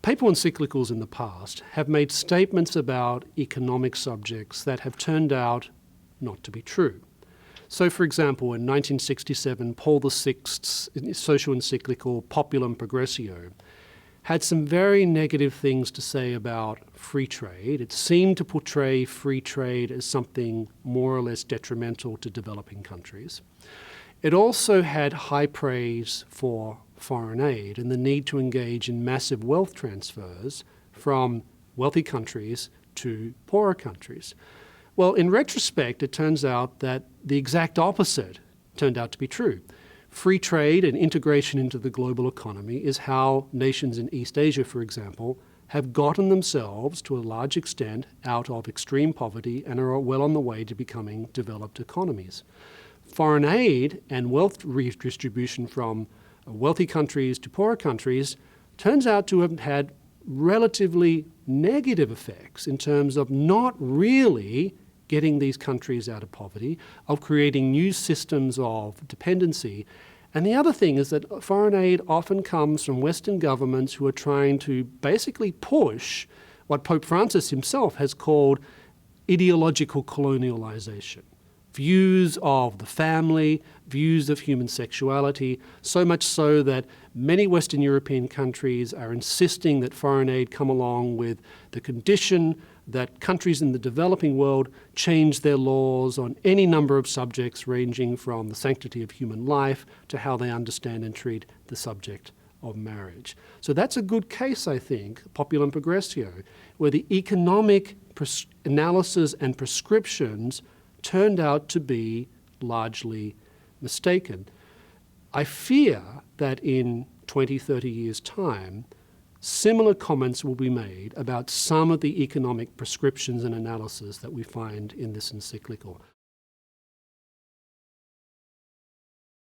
Papal encyclicals in the past have made statements about economic subjects that have turned out not to be true. So, for example, in 1967, Paul VI's social encyclical Populum Progressio had some very negative things to say about free trade. It seemed to portray free trade as something more or less detrimental to developing countries. It also had high praise for foreign aid and the need to engage in massive wealth transfers from wealthy countries to poorer countries. Well, in retrospect, it turns out that the exact opposite turned out to be true. Free trade and integration into the global economy is how nations in East Asia, for example, have gotten themselves, to a large extent, out of extreme poverty and are well on the way to becoming developed economies. Foreign aid and wealth redistribution from wealthy countries to poorer countries turns out to have had relatively negative effects in terms of not really getting these countries out of poverty, of creating new systems of dependency. And the other thing is that foreign aid often comes from Western governments who are trying to basically push what Pope Francis himself has called ideological colonialization. Views of the family, views of human sexuality, so much so that many Western European countries are insisting that foreign aid come along with the condition that countries in the developing world change their laws on any number of subjects, ranging from the sanctity of human life to how they understand and treat the subject of marriage. So that's a good case, I think, Populum Progressio, where the economic analysis and prescriptions turned out to be largely mistaken. I fear that in 20, 30 years' time, similar comments will be made about some of the economic prescriptions and analysis that we find in this encyclical.